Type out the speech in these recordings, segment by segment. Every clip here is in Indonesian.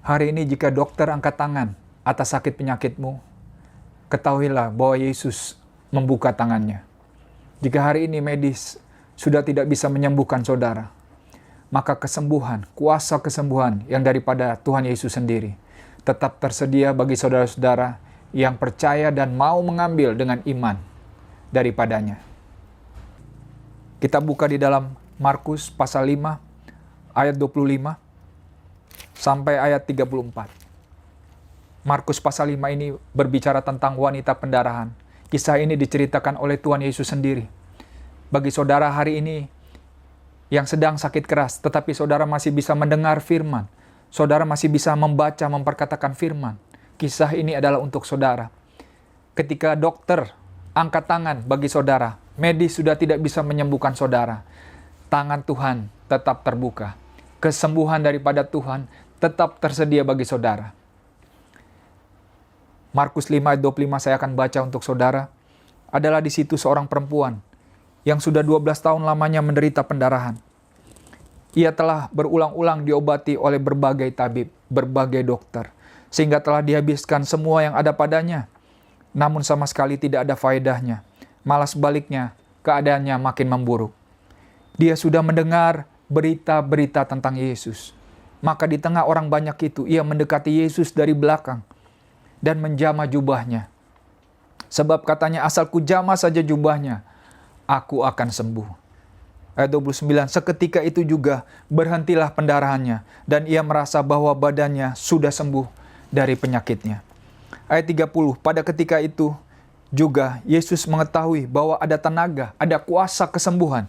Hari ini jika dokter angkat tangan atas sakit penyakitmu, ketahuilah bahwa Yesus membuka tangannya. Jika hari ini medis sudah tidak bisa menyembuhkan saudara, maka kesembuhan, kuasa kesembuhan yang daripada Tuhan Yesus sendiri tetap tersedia bagi saudara-saudara yang percaya dan mau mengambil dengan iman daripadanya. Kita buka di dalam Markus pasal 5 ayat 25 sampai ayat 34. Markus pasal 5 ini berbicara tentang wanita pendarahan. Kisah ini diceritakan oleh Tuhan Yesus sendiri. Bagi saudara hari ini yang sedang sakit keras, tetapi saudara masih bisa mendengar firman, saudara masih bisa membaca, memperkatakan firman, kisah ini adalah untuk saudara. Ketika dokter angkat tangan bagi saudara, medis sudah tidak bisa menyembuhkan saudara, tangan Tuhan tetap terbuka. Kesembuhan daripada Tuhan tetap tersedia bagi saudara. Markus 5 ayat 25 saya akan baca untuk saudara. Adalah di situ seorang perempuan yang sudah 12 tahun lamanya menderita pendarahan. Ia telah berulang-ulang diobati oleh berbagai tabib, berbagai dokter, sehingga telah dihabiskan semua yang ada padanya. Namun sama sekali tidak ada faedahnya. Malah sebaliknya, keadaannya makin memburuk. Dia sudah mendengar berita-berita tentang Yesus. Maka di tengah orang banyak itu, ia mendekati Yesus dari belakang dan menjamah jubahnya. Sebab katanya, asal ku jamah saja jubahnya, aku akan sembuh. Ayat 29, seketika itu juga berhentilah pendarahannya, dan ia merasa bahwa badannya sudah sembuh dari penyakitnya. Ayat 30, pada ketika itu juga Yesus mengetahui bahwa ada tenaga, ada kuasa kesembuhan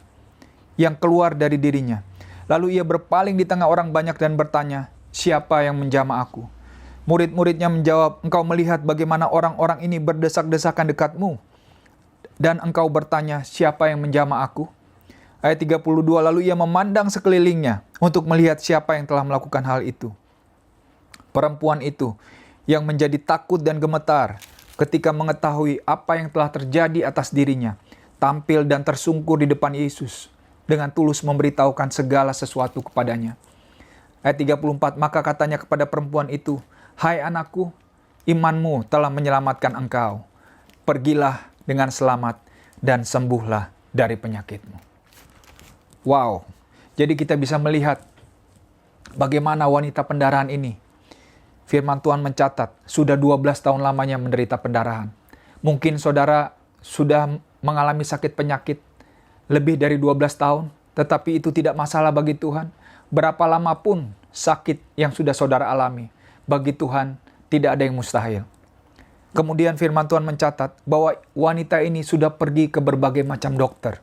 yang keluar dari dirinya. Lalu ia berpaling di tengah orang banyak dan bertanya, siapa yang menjamah aku? Murid-muridnya menjawab, engkau melihat bagaimana orang-orang ini berdesak-desakan dekatmu, dan engkau bertanya, siapa yang menjamah aku? Ayat 32, lalu ia memandang sekelilingnya untuk melihat siapa yang telah melakukan hal itu. Perempuan itu yang menjadi takut dan gemetar ketika mengetahui apa yang telah terjadi atas dirinya, tampil dan tersungkur di depan Yesus dengan tulus memberitahukan segala sesuatu kepadanya. Ayat 34, maka katanya kepada perempuan itu, hai anakku, imanmu telah menyelamatkan engkau. Pergilah dengan selamat dan sembuhlah dari penyakitmu. Wow, jadi kita bisa melihat bagaimana wanita pendarahan ini. Firman Tuhan mencatat, sudah 12 tahun lamanya menderita pendarahan. Mungkin saudara sudah mengalami sakit penyakit lebih dari 12 tahun, tetapi itu tidak masalah bagi Tuhan. Berapa lama pun sakit yang sudah saudara alami, bagi Tuhan tidak ada yang mustahil. Kemudian firman Tuhan mencatat bahwa wanita ini sudah pergi ke berbagai macam dokter.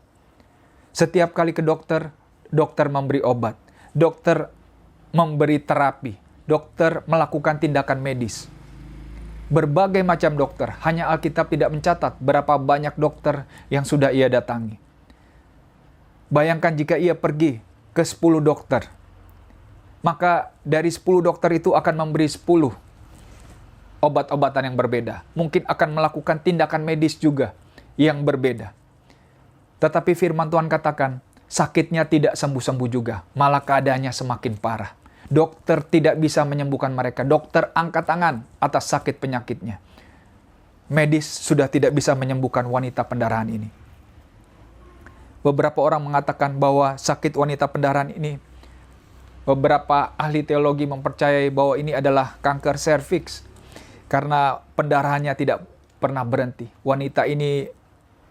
Setiap kali ke dokter, dokter memberi obat, dokter memberi terapi, dokter melakukan tindakan medis. Berbagai macam dokter, hanya Alkitab tidak mencatat berapa banyak dokter yang sudah ia datangi. Bayangkan jika ia pergi ke 10 dokter, maka dari 10 dokter itu akan memberi 10 obat-obatan yang berbeda. Mungkin akan melakukan tindakan medis juga yang berbeda. Tetapi firman Tuhan katakan, sakitnya tidak sembuh-sembuh juga, malah keadaannya semakin parah. Dokter tidak bisa menyembuhkan mereka. Dokter angkat tangan atas sakit penyakitnya. Medis sudah tidak bisa menyembuhkan wanita pendarahan ini. Beberapa orang mengatakan bahwa sakit wanita pendarahan ini, beberapa ahli teologi mempercayai bahwa ini adalah kanker serviks karena pendarahannya tidak pernah berhenti. Wanita ini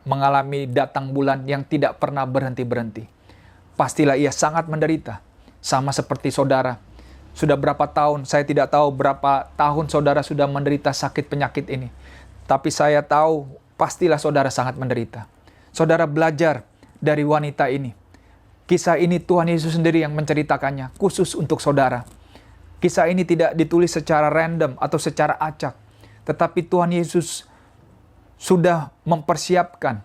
mengalami datang bulan yang tidak pernah berhenti-berhenti. Pastilah ia sangat menderita, sama seperti saudara. Sudah berapa tahun, saya tidak tahu berapa tahun saudara sudah menderita sakit penyakit ini. Tapi saya tahu, pastilah saudara sangat menderita. Saudara belajar dari wanita ini. Kisah ini Tuhan Yesus sendiri yang menceritakannya, khusus untuk saudara. Kisah ini tidak ditulis secara random atau secara acak. Tetapi Tuhan Yesus sudah mempersiapkan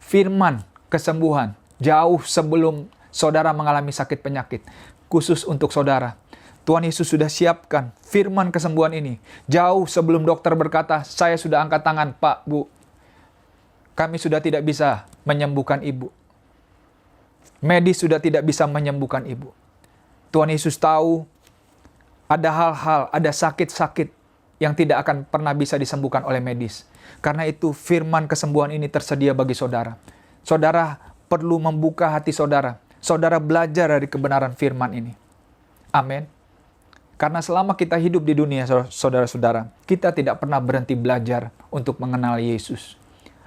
firman kesembuhan jauh sebelum saudara mengalami sakit penyakit. Khusus untuk saudara. Tuhan Yesus sudah siapkan firman kesembuhan ini jauh sebelum dokter berkata, saya sudah angkat tangan, Pak, Bu. Kami sudah tidak bisa menyembuhkan ibu. Medis sudah tidak bisa menyembuhkan ibu. Tuhan Yesus tahu Ada hal-hal, ada sakit-sakit yang tidak akan pernah bisa disembuhkan oleh medis. Karena itu firman kesembuhan ini tersedia bagi saudara. Saudara perlu membuka hati saudara. Saudara belajar dari kebenaran firman ini. Amin. Karena selama kita hidup di dunia, saudara-saudara, kita tidak pernah berhenti belajar untuk mengenal Yesus.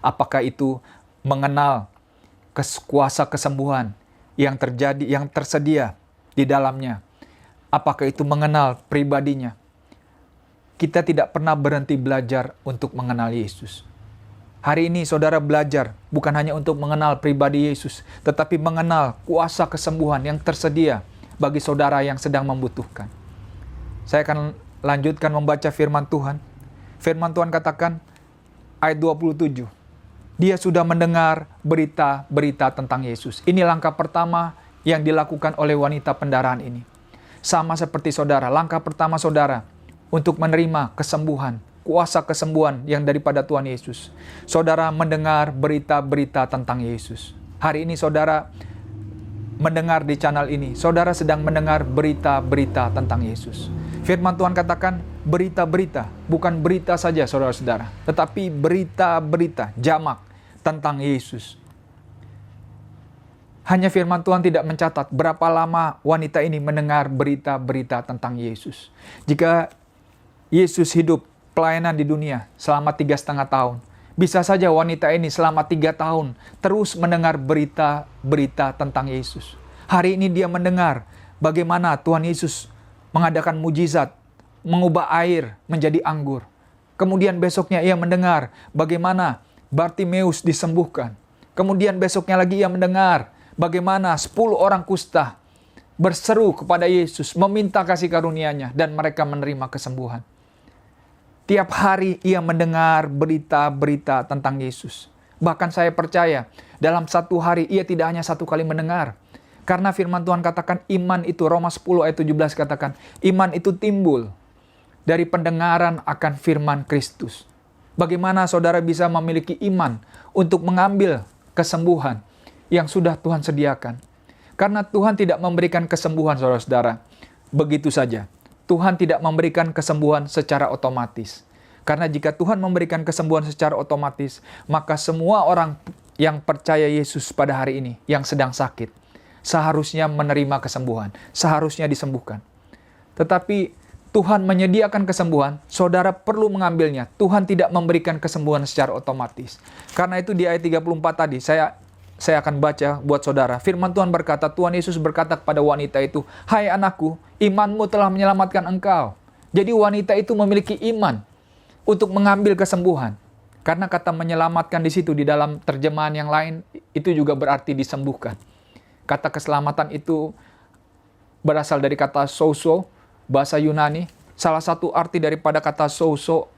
Apakah itu mengenal kuasa kesembuhan yang tersedia di dalamnya. Apakah itu mengenal pribadinya. Kita tidak pernah berhenti belajar untuk mengenal Yesus. Hari ini saudara belajar bukan hanya untuk mengenal pribadi Yesus, tetapi mengenal kuasa kesembuhan yang tersedia bagi saudara yang sedang membutuhkan. Saya akan lanjutkan membaca firman Tuhan. Firman Tuhan katakan, ayat 27. Dia sudah mendengar berita-berita tentang Yesus. Ini langkah pertama yang dilakukan oleh wanita pendarahan ini. Sama seperti saudara, langkah pertama saudara untuk menerima kesembuhan, kuasa kesembuhan yang daripada Tuhan Yesus. Saudara mendengar berita-berita tentang Yesus. Hari ini saudara mendengar di channel ini, saudara sedang mendengar berita-berita tentang Yesus. Firman Tuhan katakan berita-berita, bukan berita saja saudara-saudara, tetapi berita-berita, jamak tentang Yesus. Hanya firman Tuhan tidak mencatat berapa lama wanita ini mendengar berita-berita tentang Yesus. Jika Yesus hidup pelayanan di dunia selama 3,5 tahun, bisa saja wanita ini selama 3 tahun terus mendengar berita-berita tentang Yesus. Hari ini dia mendengar bagaimana Tuhan Yesus mengadakan mujizat, mengubah air menjadi anggur. Kemudian besoknya ia mendengar bagaimana Bartimeus disembuhkan. Kemudian besoknya lagi ia mendengar bagaimana 10 orang kusta berseru kepada Yesus, meminta kasih karunia-Nya, dan mereka menerima kesembuhan. Tiap hari ia mendengar berita-berita tentang Yesus. Bahkan saya percaya, dalam satu hari ia tidak hanya satu kali mendengar. Karena firman Tuhan katakan iman itu, Roma 10 ayat 17 katakan, iman itu timbul dari pendengaran akan firman Kristus. Bagaimana saudara bisa memiliki iman untuk mengambil kesembuhan yang sudah Tuhan sediakan? Karena Tuhan tidak memberikan kesembuhan saudara-saudara begitu saja. Tuhan tidak memberikan kesembuhan secara otomatis. Karena jika Tuhan memberikan kesembuhan secara otomatis, maka semua orang yang percaya Yesus pada hari ini, yang sedang sakit, seharusnya menerima kesembuhan, seharusnya disembuhkan. Tetapi Tuhan menyediakan kesembuhan, saudara perlu mengambilnya. Tuhan tidak memberikan kesembuhan secara otomatis. Karena itu di ayat 34 tadi, saya akan baca buat saudara. Firman Tuhan berkata, Tuhan Yesus berkata kepada wanita itu, "Hai anakku, imanmu telah menyelamatkan engkau." Jadi wanita itu memiliki iman untuk mengambil kesembuhan. Karena kata menyelamatkan di situ di dalam terjemahan yang lain itu juga berarti disembuhkan. Kata keselamatan itu berasal dari kata souso, bahasa Yunani. Salah satu arti daripada kata souso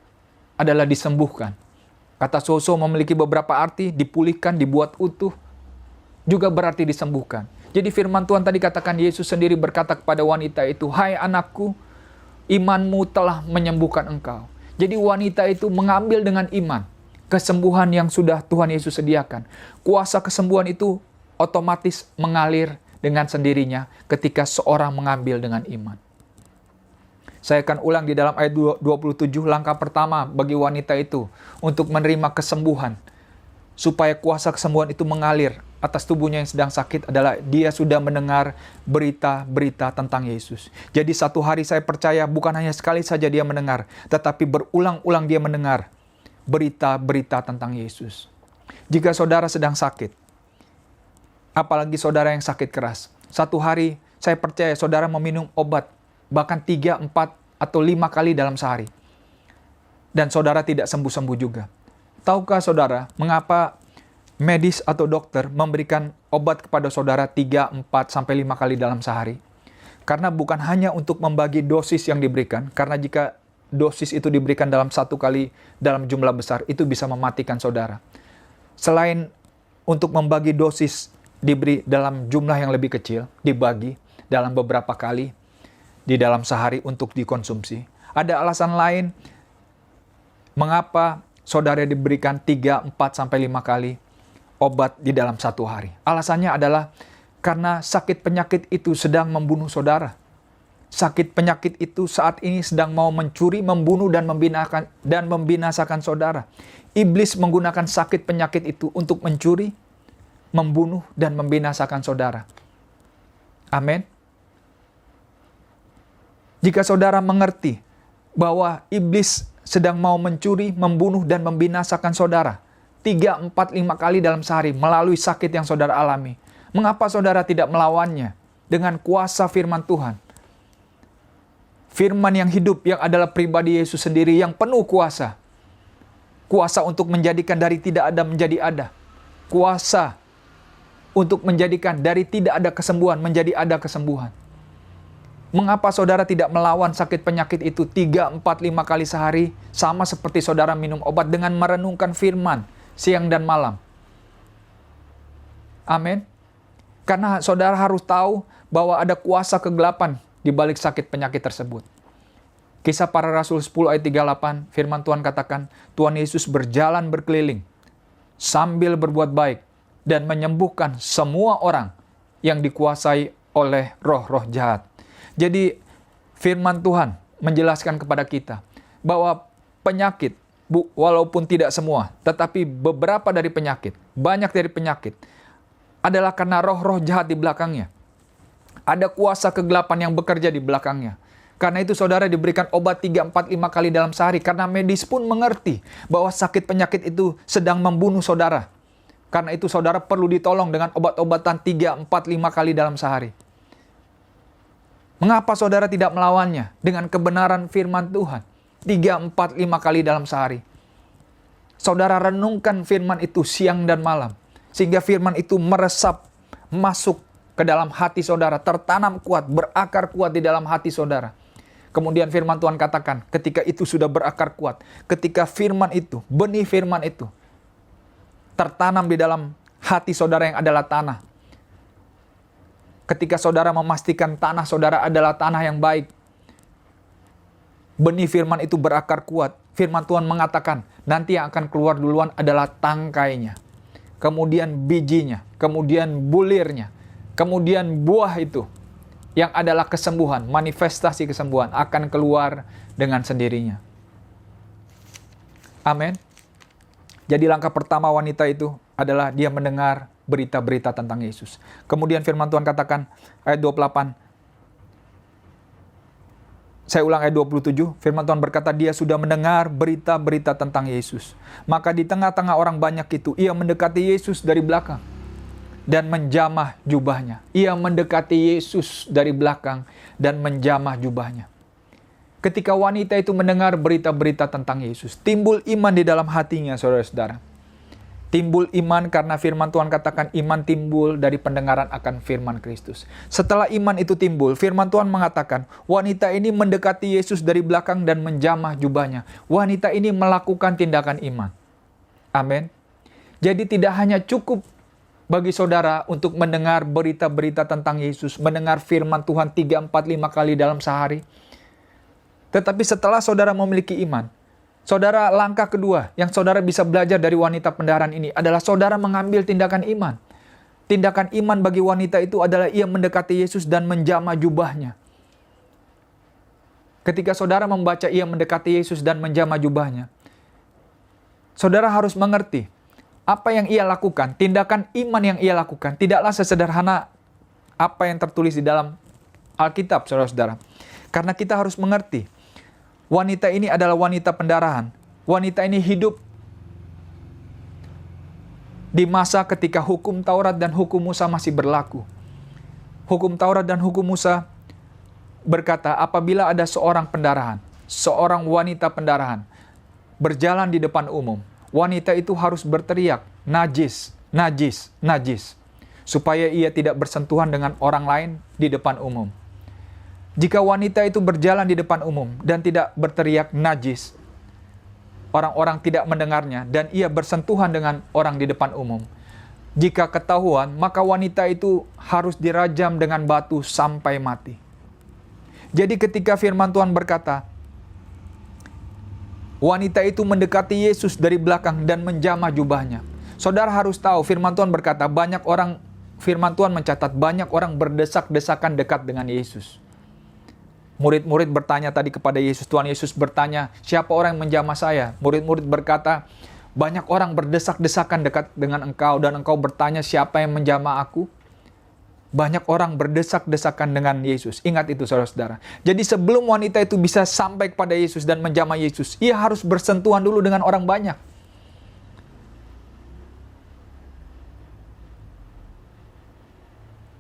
adalah disembuhkan. Kata souso memiliki beberapa arti, dipulihkan, dibuat utuh, juga berarti disembuhkan. Jadi firman Tuhan tadi katakan Yesus sendiri berkata kepada wanita itu, "Hai anakku, imanmu telah menyembuhkan engkau." Jadi wanita itu mengambil dengan iman kesembuhan yang sudah Tuhan Yesus sediakan. Kuasa kesembuhan itu otomatis mengalir dengan sendirinya ketika seorang mengambil dengan iman. Saya akan ulang di dalam ayat 27, langkah pertama bagi wanita itu untuk menerima kesembuhan. Supaya kuasa kesembuhan itu mengalir atas tubuhnya yang sedang sakit adalah dia sudah mendengar berita-berita tentang Yesus. Jadi satu hari saya percaya bukan hanya sekali saja dia mendengar, tetapi berulang-ulang dia mendengar berita-berita tentang Yesus. Jika saudara sedang sakit, apalagi saudara yang sakit keras, satu hari saya percaya saudara meminum obat bahkan 3, 4, atau 5 kali dalam sehari. Dan saudara tidak sembuh-sembuh juga. Tahukah saudara mengapa medis atau dokter memberikan obat kepada saudara 3, 4, sampai 5 kali dalam sehari? Karena bukan hanya untuk membagi dosis yang diberikan, karena jika dosis itu diberikan dalam satu kali dalam jumlah besar, itu bisa mematikan saudara. Selain untuk membagi dosis diberi dalam jumlah yang lebih kecil, dibagi dalam beberapa kali di dalam sehari untuk dikonsumsi. Ada alasan lain mengapa saudara diberikan 3, 4, sampai 5 kali obat di dalam satu hari. Alasannya adalah karena sakit penyakit itu sedang membunuh saudara. sakit penyakit itu saat ini sedang mau mencuri, membunuh, dan membinasakan saudara. Iblis menggunakan sakit penyakit itu untuk mencuri, membunuh, dan membinasakan saudara. Amin. Jika saudara mengerti bahwa iblis sedang mau mencuri, membunuh, dan membinasakan saudara 3, 4, 5 kali dalam sehari melalui sakit yang saudara alami, mengapa saudara tidak melawannya dengan kuasa firman Tuhan? Firman yang hidup, yang adalah pribadi Yesus sendiri, yang penuh kuasa. Kuasa untuk menjadikan dari tidak ada menjadi ada. Kuasa untuk menjadikan dari tidak ada kesembuhan menjadi ada kesembuhan. Mengapa saudara tidak melawan sakit penyakit itu 3, 4, 5 kali sehari, sama seperti saudara minum obat dengan merenungkan firman siang dan malam? Amin. Karena saudara harus tahu bahwa ada kuasa kegelapan di balik sakit penyakit tersebut. Kisah Para Rasul 10 ayat 38, firman Tuhan katakan, Tuhan Yesus berjalan berkeliling sambil berbuat baik dan menyembuhkan semua orang yang dikuasai oleh roh-roh jahat. Jadi firman Tuhan menjelaskan kepada kita bahwa penyakit, walaupun tidak semua, tetapi beberapa dari penyakit, banyak dari penyakit, adalah karena roh-roh jahat di belakangnya. Ada kuasa kegelapan yang bekerja di belakangnya. Karena itu saudara diberikan obat 3, 4, 5 kali dalam sehari. Karena medis pun mengerti bahwa sakit penyakit itu sedang membunuh saudara. Karena itu saudara perlu ditolong dengan obat-obatan 3, 4, 5 kali dalam sehari. Mengapa saudara tidak melawannya dengan kebenaran firman Tuhan 3, 4, 5 kali dalam sehari? Saudara renungkan firman itu siang dan malam. Sehingga firman itu meresap, masuk ke dalam hati saudara, tertanam kuat, berakar kuat di dalam hati saudara. Kemudian firman Tuhan katakan, ketika itu sudah berakar kuat, ketika firman itu, benih firman itu, tertanam di dalam hati saudara yang adalah tanah. Ketika saudara memastikan tanah saudara adalah tanah yang baik, benih firman itu berakar kuat. Firman Tuhan mengatakan, nanti yang akan keluar duluan adalah tangkainya, kemudian bijinya, kemudian bulirnya, kemudian buah itu, yang adalah kesembuhan, manifestasi kesembuhan, akan keluar dengan sendirinya. Amin. Jadi langkah pertama wanita itu adalah dia mendengar berita-berita tentang Yesus. Kemudian firman Tuhan katakan, ayat 28, saya ulang ayat 27, firman Tuhan berkata, dia sudah mendengar berita-berita tentang Yesus. Maka di tengah-tengah orang banyak itu, ia mendekati Yesus dari belakang dan menjamah jubahnya. Ia mendekati Yesus dari belakang dan menjamah jubahnya. Ketika wanita itu mendengar berita-berita tentang Yesus, timbul iman di dalam hatinya, saudara-saudara. Timbul iman karena firman Tuhan katakan iman timbul dari pendengaran akan firman Kristus. Setelah iman itu timbul, firman Tuhan mengatakan wanita ini mendekati Yesus dari belakang dan menjamah jubahnya. Wanita ini melakukan tindakan iman. Amin. Jadi tidak hanya cukup bagi saudara untuk mendengar berita-berita tentang Yesus, mendengar firman Tuhan 3, 4, 5 kali dalam sehari. Tetapi setelah saudara memiliki iman, saudara langkah kedua yang saudara bisa belajar dari wanita pendarahan ini adalah saudara mengambil tindakan iman. Tindakan iman bagi wanita itu adalah ia mendekati Yesus dan menjamah jubahnya. Ketika saudara membaca ia mendekati Yesus dan menjamah jubahnya, saudara harus mengerti apa yang ia lakukan, tindakan iman yang ia lakukan, tidaklah sesederhana apa yang tertulis di dalam Alkitab, saudara-saudara. Karena kita harus mengerti, wanita ini adalah wanita pendarahan. Wanita ini hidup di masa ketika hukum Taurat dan hukum Musa masih berlaku. Hukum Taurat dan hukum Musa berkata, apabila ada seorang pendarahan, seorang wanita pendarahan, berjalan di depan umum, wanita itu harus berteriak, najis, najis, najis, supaya ia tidak bersentuhan dengan orang lain di depan umum. Jika wanita itu berjalan di depan umum dan tidak berteriak najis, orang-orang tidak mendengarnya dan ia bersentuhan dengan orang di depan umum. Jika ketahuan, maka wanita itu harus dirajam dengan batu sampai mati. Jadi ketika firman Tuhan berkata, wanita itu mendekati Yesus dari belakang dan menjamah jubahnya. Saudara harus tahu, firman Tuhan berkata, firman Tuhan mencatat banyak orang berdesak-desakan dekat dengan Yesus. Murid-murid bertanya tadi kepada Yesus, Tuhan Yesus bertanya, siapa orang yang menjamah saya? Murid-murid berkata, banyak orang berdesak-desakan dekat dengan engkau dan engkau bertanya siapa yang menjamah aku? Banyak orang berdesak-desakan dengan Yesus. Ingat itu saudara-saudara. Jadi sebelum wanita itu bisa sampai kepada Yesus dan menjamah Yesus, ia harus bersentuhan dulu dengan orang banyak.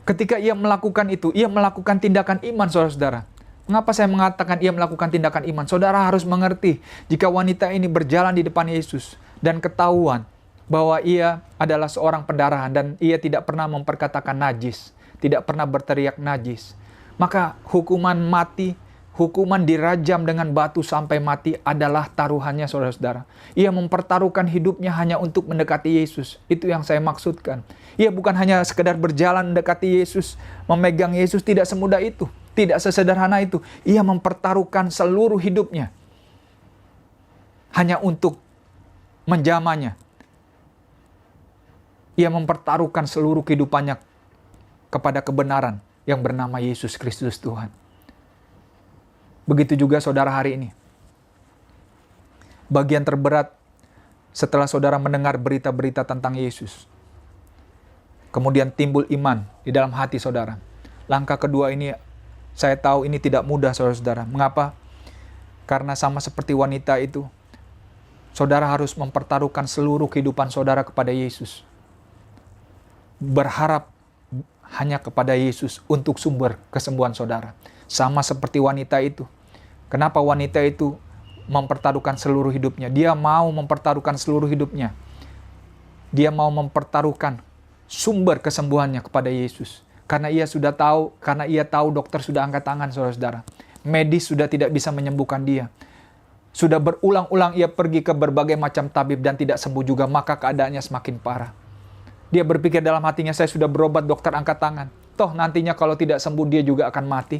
Ketika ia melakukan itu, ia melakukan tindakan iman saudara-saudara. Mengapa saya mengatakan ia melakukan tindakan iman? Saudara harus mengerti, jika wanita ini berjalan di depan Yesus dan ketahuan bahwa ia adalah seorang pendarahan dan ia tidak pernah memperkatakan najis, tidak pernah berteriak najis, maka hukuman mati, hukuman dirajam dengan batu sampai mati adalah taruhannya saudara-saudara. Ia mempertaruhkan hidupnya hanya untuk mendekati Yesus. Itu yang saya maksudkan. Ia bukan hanya sekedar berjalan mendekati Yesus, memegang Yesus, tidak semudah itu. Tidak sesederhana itu. Ia mempertaruhkan seluruh hidupnya hanya untuk menjamahnya. Ia mempertaruhkan seluruh kehidupannya kepada kebenaran yang bernama Yesus Kristus Tuhan. Begitu juga saudara hari ini. Bagian terberat setelah saudara mendengar berita-berita tentang Yesus, kemudian timbul iman di dalam hati saudara. Langkah kedua ini, saya tahu ini tidak mudah saudara-saudara. Mengapa? Karena sama seperti wanita itu, saudara harus mempertaruhkan seluruh kehidupan saudara kepada Yesus. Berharap hanya kepada Yesus untuk sumber kesembuhan saudara. Sama seperti wanita itu. Kenapa wanita itu mempertaruhkan seluruh hidupnya? Dia mau mempertaruhkan seluruh hidupnya. Dia mau mempertaruhkan sumber kesembuhannya kepada Yesus. Karena ia tahu dokter sudah angkat tangan saudara-saudara. Medis sudah tidak bisa menyembuhkan dia. Sudah berulang-ulang ia pergi ke berbagai macam tabib dan tidak sembuh juga, maka keadaannya semakin parah. Dia berpikir dalam hatinya, saya sudah berobat, dokter angkat tangan. Toh nantinya kalau tidak sembuh dia juga akan mati.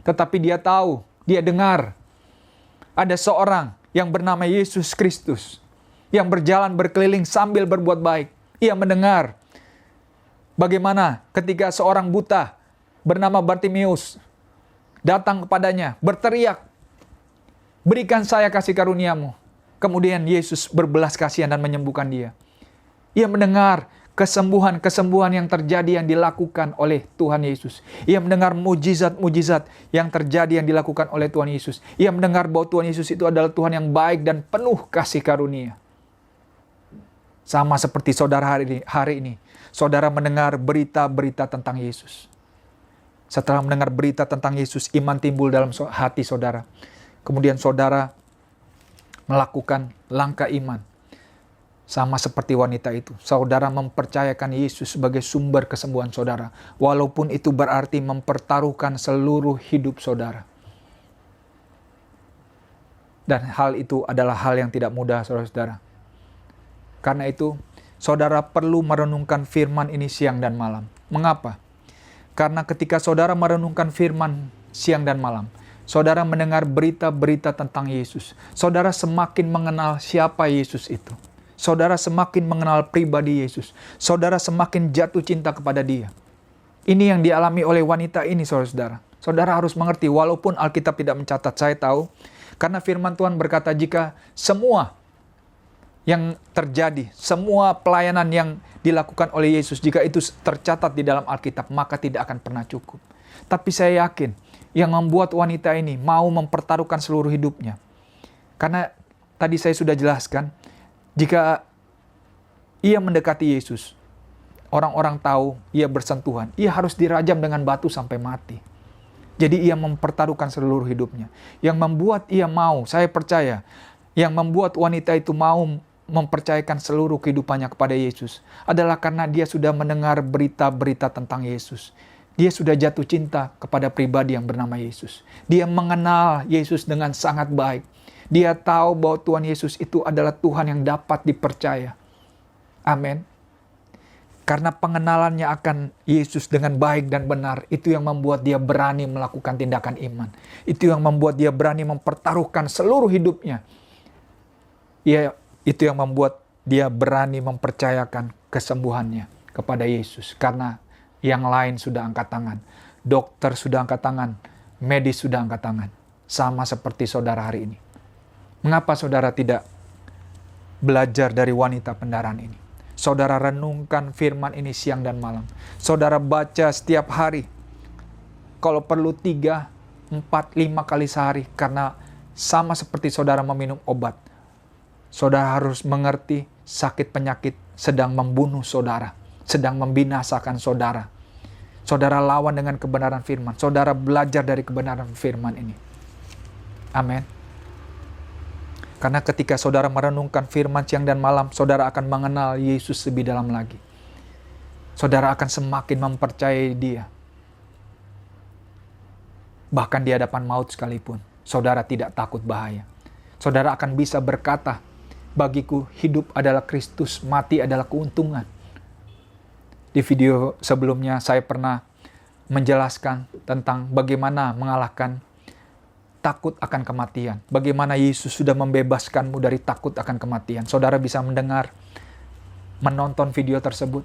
Tetapi dia tahu, dia dengar ada seorang yang bernama Yesus Kristus yang berjalan berkeliling sambil berbuat baik. Ia mendengar bagaimana ketika seorang buta bernama Bartimeus datang kepadanya, berteriak, berikan saya kasih karuniamu. Kemudian Yesus berbelas kasihan dan menyembuhkan dia. Ia mendengar kesembuhan-kesembuhan yang terjadi yang dilakukan oleh Tuhan Yesus. Ia mendengar mujizat-mujizat yang terjadi yang dilakukan oleh Tuhan Yesus. Ia mendengar bahwa Tuhan Yesus itu adalah Tuhan yang baik dan penuh kasih karunia. Sama seperti saudara hari ini. Saudara mendengar berita-berita tentang Yesus. Setelah mendengar berita tentang Yesus, iman timbul dalam hati saudara. Kemudian saudara melakukan langkah iman. Sama seperti wanita itu, saudara mempercayakan Yesus sebagai sumber kesembuhan saudara. Walaupun itu berarti mempertaruhkan seluruh hidup saudara. Dan hal itu adalah hal yang tidak mudah saudara-saudara. Karena itu, saudara perlu merenungkan firman ini siang dan malam. Mengapa? Karena ketika saudara merenungkan firman siang dan malam, saudara mendengar berita-berita tentang Yesus. Saudara semakin mengenal siapa Yesus itu. Saudara semakin mengenal pribadi Yesus. Saudara semakin jatuh cinta kepada dia. Ini yang dialami oleh wanita ini saudara-saudara. Saudara harus mengerti walaupun Alkitab tidak mencatat, saya tahu. Karena firman Tuhan berkata jika semua yang terjadi, semua pelayanan yang dilakukan oleh Yesus, jika itu tercatat di dalam Alkitab, maka tidak akan pernah cukup. Tapi saya yakin yang membuat wanita ini mau mempertaruhkan seluruh hidupnya. Karena tadi saya sudah jelaskan, jika ia mendekati Yesus, orang-orang tahu ia bersentuhan, ia harus dirajam dengan batu sampai mati. Jadi ia mempertaruhkan seluruh hidupnya. Yang membuat ia mau, saya percaya, yang membuat wanita itu mau mempercayakan seluruh kehidupannya kepada Yesus adalah karena dia sudah mendengar berita-berita tentang Yesus. Dia sudah jatuh cinta kepada pribadi yang bernama Yesus. Dia mengenal Yesus dengan sangat baik. Dia tahu bahwa Tuhan Yesus itu adalah Tuhan yang dapat dipercaya. Amin. Karena pengenalannya akan Yesus dengan baik dan benar, itu yang membuat dia berani melakukan tindakan iman. Itu yang membuat dia berani mempertaruhkan seluruh hidupnya. Itu yang membuat dia berani mempercayakan kesembuhannya kepada Yesus. Karena yang lain sudah angkat tangan. Dokter sudah angkat tangan. medis sudah angkat tangan. Sama seperti saudara hari ini. Mengapa saudara tidak belajar dari wanita pendarahan ini? Saudara renungkan firman ini siang dan malam. Saudara baca setiap hari. Kalau perlu 3, 4, 5 kali sehari. Karena sama seperti saudara meminum obat. Saudara harus mengerti sakit penyakit sedang membunuh saudara. Sedang membinasakan saudara. Saudara lawan dengan kebenaran firman. Saudara belajar dari kebenaran firman ini. Amin. Karena ketika saudara merenungkan firman siang dan malam, saudara akan mengenal Yesus lebih dalam lagi. Saudara akan semakin mempercayai Dia. Bahkan di hadapan maut sekalipun, saudara tidak takut bahaya. Saudara akan bisa berkata, bagiku hidup adalah Kristus, mati adalah keuntungan. Di video sebelumnya saya pernah menjelaskan tentang bagaimana mengalahkan takut akan kematian. Bagaimana Yesus sudah membebaskanmu dari takut akan kematian. Saudara bisa mendengar, menonton video tersebut.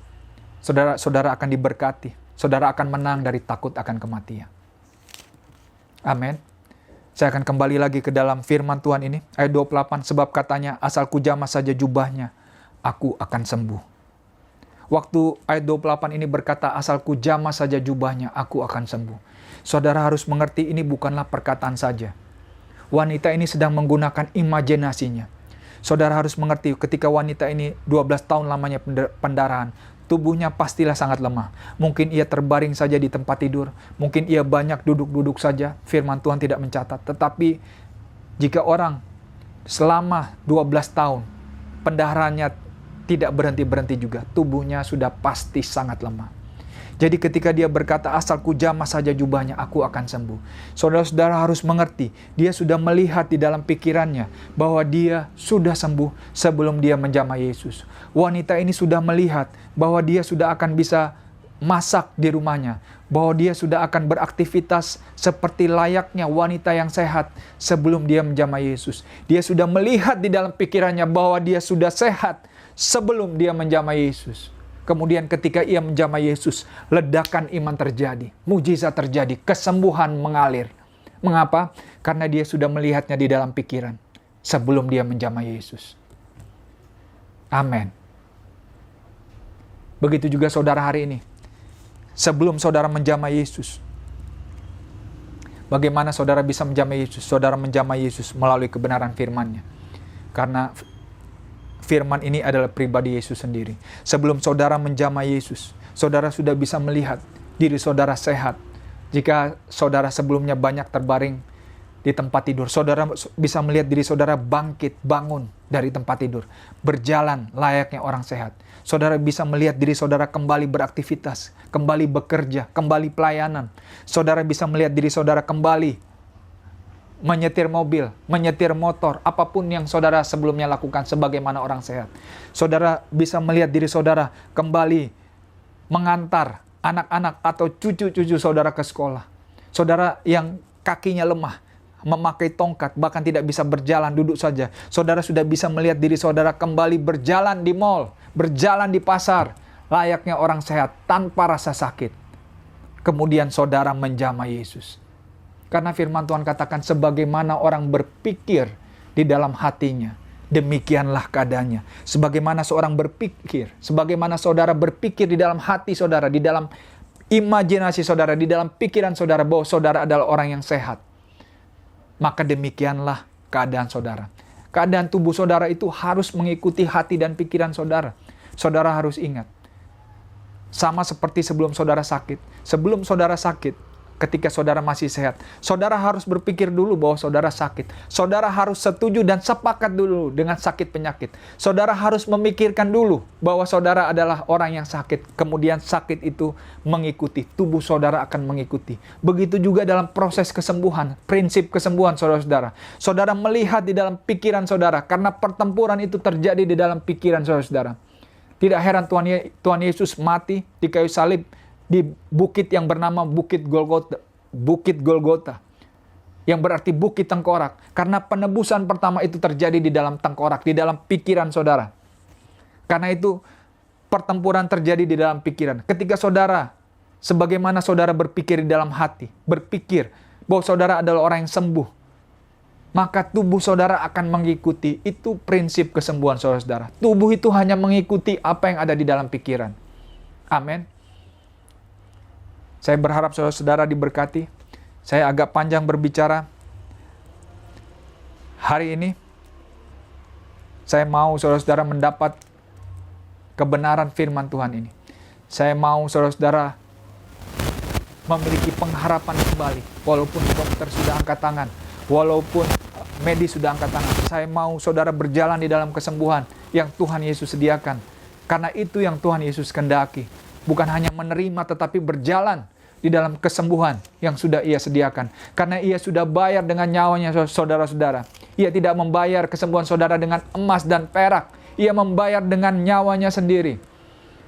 Saudara akan diberkati. Saudara akan menang dari takut akan kematian. Amin. Saya akan kembali lagi ke dalam firman Tuhan ini. Ayat 28, sebab katanya, asal kujamah saja jubahnya, aku akan sembuh. Waktu ayat 28 ini berkata, asal kujamah saja jubahnya, aku akan sembuh. Saudara harus mengerti ini bukanlah perkataan saja. Wanita ini sedang menggunakan imajinasinya. Saudara harus mengerti ketika wanita ini 12 tahun lamanya pendarahan, tubuhnya pastilah sangat lemah. Mungkin ia terbaring saja di tempat tidur. Mungkin ia banyak duduk-duduk saja. Firman Tuhan tidak mencatat. Tetapi jika orang selama 12 tahun pendarahannya tidak berhenti-berhenti juga, tubuhnya sudah pasti sangat lemah. Jadi ketika dia berkata, asal kujamah saja jubahnya, aku akan sembuh. Saudara-saudara harus mengerti, dia sudah melihat di dalam pikirannya bahwa dia sudah sembuh sebelum dia menjamah Yesus. Wanita ini sudah melihat bahwa dia sudah akan bisa masak di rumahnya, bahwa dia sudah akan beraktivitas seperti layaknya wanita yang sehat sebelum dia menjamah Yesus. Dia sudah melihat di dalam pikirannya bahwa dia sudah sehat sebelum dia menjamah Yesus. Kemudian ketika ia menjamah Yesus, ledakan iman terjadi, mujizat terjadi, kesembuhan mengalir. Mengapa? Karena dia sudah melihatnya di dalam pikiran sebelum dia menjamah Yesus. Amin. Begitu juga saudara hari ini. Sebelum saudara menjamah Yesus, bagaimana saudara bisa menjamah Yesus? Saudara menjamah Yesus melalui kebenaran firman-Nya. Karena firman ini adalah pribadi Yesus sendiri. Sebelum saudara menjamah Yesus, saudara sudah bisa melihat diri saudara sehat. Jika saudara sebelumnya banyak terbaring di tempat tidur, saudara bisa melihat diri saudara bangkit, bangun dari tempat tidur, berjalan layaknya orang sehat. Saudara bisa melihat diri saudara kembali beraktivitas, kembali bekerja, kembali pelayanan. Saudara bisa melihat diri saudara kembali menyetir mobil, menyetir motor, apapun yang saudara sebelumnya lakukan sebagaimana orang sehat. Saudara bisa melihat diri saudara kembali mengantar anak-anak atau cucu-cucu saudara ke sekolah. Saudara yang kakinya lemah, memakai tongkat, bahkan tidak bisa berjalan, duduk saja. Saudara sudah bisa melihat diri saudara kembali berjalan di mal, berjalan di pasar, layaknya orang sehat tanpa rasa sakit. Kemudian saudara menjamah Yesus. Karena firman Tuhan katakan sebagaimana orang berpikir di dalam hatinya, demikianlah keadaannya. Sebagaimana seorang berpikir, sebagaimana saudara berpikir di dalam hati saudara, di dalam imajinasi saudara, di dalam pikiran saudara bahwa saudara adalah orang yang sehat, maka demikianlah keadaan saudara. Keadaan tubuh saudara itu harus mengikuti hati dan pikiran saudara. Saudara harus ingat, sama seperti sebelum saudara sakit. Sebelum saudara sakit, ketika saudara masih sehat, saudara harus berpikir dulu bahwa saudara sakit. Saudara harus setuju dan sepakat dulu dengan sakit penyakit. Saudara harus memikirkan dulu bahwa saudara adalah orang yang sakit. Kemudian sakit itu mengikuti, tubuh saudara akan mengikuti. Begitu juga dalam proses kesembuhan, prinsip kesembuhan saudara-saudara. Saudara melihat di dalam pikiran saudara, karena pertempuran itu terjadi di dalam pikiran saudara-saudara. Tidak heran Tuhan Yesus mati di kayu salib di bukit yang bernama Bukit Golgota, yang berarti bukit tengkorak, karena penebusan pertama itu terjadi di dalam tengkorak, di dalam pikiran saudara. Karena itu pertempuran terjadi di dalam pikiran. Ketika saudara, sebagaimana saudara berpikir di dalam hati, berpikir bahwa saudara adalah orang yang sembuh, maka tubuh saudara akan mengikuti. Itu prinsip kesembuhan saudara-saudara. Tubuh itu hanya mengikuti apa yang ada di dalam pikiran. Amin. Saya berharap saudara-saudara diberkati. Saya agak panjang berbicara. Hari ini, saya mau saudara-saudara mendapat kebenaran firman Tuhan ini. Saya mau saudara-saudara memiliki pengharapan kembali. Walaupun dokter sudah angkat tangan, walaupun medis sudah angkat tangan, saya mau saudara berjalan di dalam kesembuhan yang Tuhan Yesus sediakan. Karena itu yang Tuhan Yesus kehendaki. Bukan hanya menerima, tetapi berjalan di dalam kesembuhan yang sudah Ia sediakan. Karena Ia sudah bayar dengan nyawanya saudara-saudara. Ia tidak membayar kesembuhan saudara dengan emas dan perak. Ia membayar dengan nyawanya sendiri.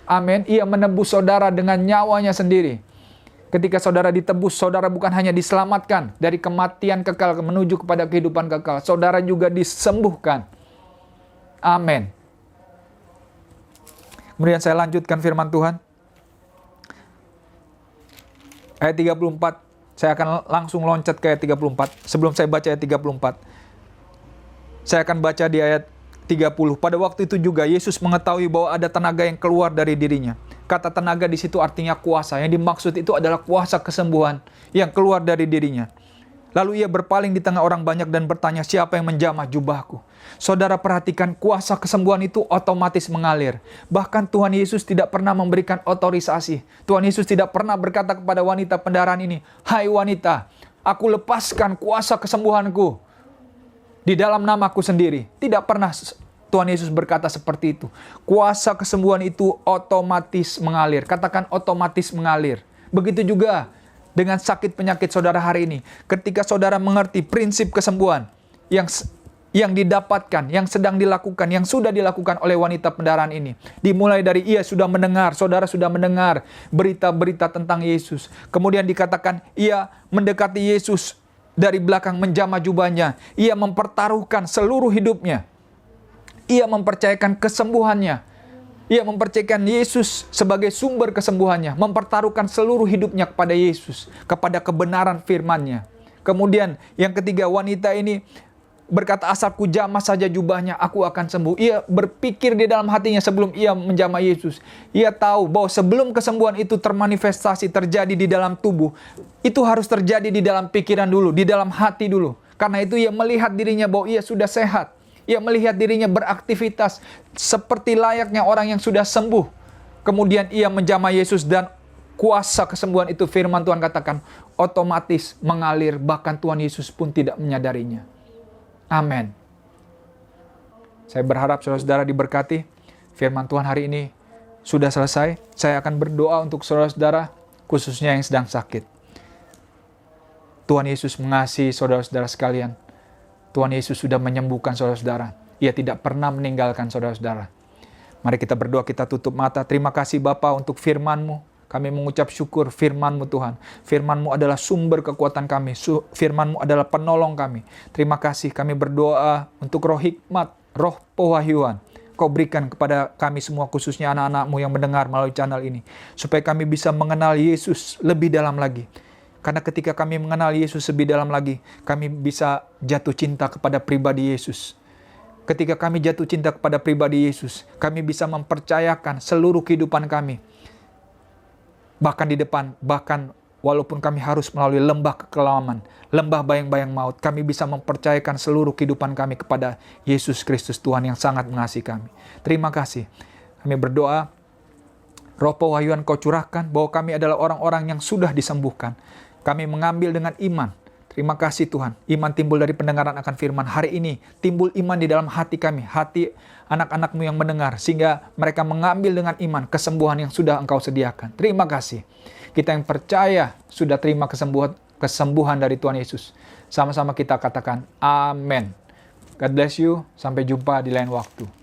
Amin. Ia menebus saudara dengan nyawanya sendiri. Ketika saudara ditebus, saudara bukan hanya diselamatkan dari kematian kekal menuju kepada kehidupan kekal. Saudara juga disembuhkan. Amin. Kemudian saya lanjutkan firman Tuhan. Ayat 34. Saya akan langsung loncat ke ayat 34. Sebelum saya baca ayat 34. Saya akan baca di ayat 30. Pada waktu itu juga Yesus mengetahui bahwa ada tenaga yang keluar dari dirinya. Kata tenaga di situ artinya kuasa. Yang dimaksud itu adalah kuasa kesembuhan yang keluar dari dirinya. Lalu ia berpaling di tengah orang banyak dan bertanya, siapa yang menjamah jubahku? Saudara perhatikan, kuasa kesembuhan itu otomatis mengalir. Bahkan Tuhan Yesus tidak pernah memberikan otorisasi. Tuhan Yesus tidak pernah berkata kepada wanita pendarahan ini, hai wanita, aku lepaskan kuasa kesembuhanku di dalam namaku sendiri. Tidak pernah Tuhan Yesus berkata seperti itu. Kuasa kesembuhan itu otomatis mengalir. Katakan otomatis mengalir. Begitu juga dengan sakit penyakit saudara hari ini. Ketika saudara mengerti prinsip kesembuhan yang didapatkan, yang sedang dilakukan, yang sudah dilakukan oleh wanita pendarahan ini. Dimulai dari ia sudah mendengar, saudara sudah mendengar berita-berita tentang Yesus. Kemudian dikatakan ia mendekati Yesus dari belakang menjamah jubahnya. Ia mempertaruhkan seluruh hidupnya. Ia mempercayakan kesembuhannya. Ia mempercayakan Yesus sebagai sumber kesembuhannya. Mempertaruhkan seluruh hidupnya kepada Yesus. Kepada kebenaran firman-Nya. Kemudian yang ketiga, wanita ini berkata, asalku jamah saja jubahnya, aku akan sembuh. Ia berpikir di dalam hatinya sebelum ia menjamah Yesus. Ia tahu bahwa sebelum kesembuhan itu termanifestasi, terjadi di dalam tubuh, itu harus terjadi di dalam pikiran dulu, di dalam hati dulu. Karena itu ia melihat dirinya bahwa ia sudah sehat. Ia melihat dirinya beraktivitas seperti layaknya orang yang sudah sembuh. Kemudian ia menjamah Yesus dan kuasa kesembuhan itu, firman Tuhan katakan, otomatis mengalir. Bahkan Tuhan Yesus pun tidak menyadarinya. Amin. Saya berharap saudara-saudara diberkati. Firman Tuhan hari ini sudah selesai. Saya akan berdoa untuk saudara-saudara, khususnya yang sedang sakit. Tuhan Yesus mengasihi saudara-saudara sekalian. Tuhan Yesus sudah menyembuhkan saudara-saudara. Ia tidak pernah meninggalkan saudara-saudara. Mari kita berdoa, kita tutup mata. Terima kasih Bapa untuk firman-Mu. Kami mengucap syukur firman-Mu Tuhan. Firman-Mu adalah sumber kekuatan kami. Firman-Mu adalah penolong kami. Terima kasih, kami berdoa untuk roh hikmat, roh pewahyuan. Kau berikan kepada kami semua, khususnya anak-anak-Mu yang mendengar melalui channel ini. Supaya kami bisa mengenal Yesus lebih dalam lagi. Karena ketika kami mengenal Yesus lebih dalam lagi, kami bisa jatuh cinta kepada pribadi Yesus. Ketika kami jatuh cinta kepada pribadi Yesus, kami bisa mempercayakan seluruh kehidupan kami. Bahkan di depan, bahkan walaupun kami harus melalui lembah kekelaman, lembah bayang-bayang maut, kami bisa mempercayakan seluruh kehidupan kami kepada Yesus Kristus Tuhan yang sangat mengasihi kami. Terima kasih. Kami berdoa, roh pewahyuan Kau curahkan bahwa kami adalah orang-orang yang sudah disembuhkan. Kami mengambil dengan iman. Terima kasih Tuhan. Iman timbul dari pendengaran akan firman. Hari ini timbul iman di dalam hati kami. Hati anak-anak-Mu yang mendengar. Sehingga mereka mengambil dengan iman kesembuhan yang sudah Engkau sediakan. Terima kasih. Kita yang percaya sudah terima kesembuhan dari Tuhan Yesus. Sama-sama kita katakan amin. God bless you. Sampai jumpa di lain waktu.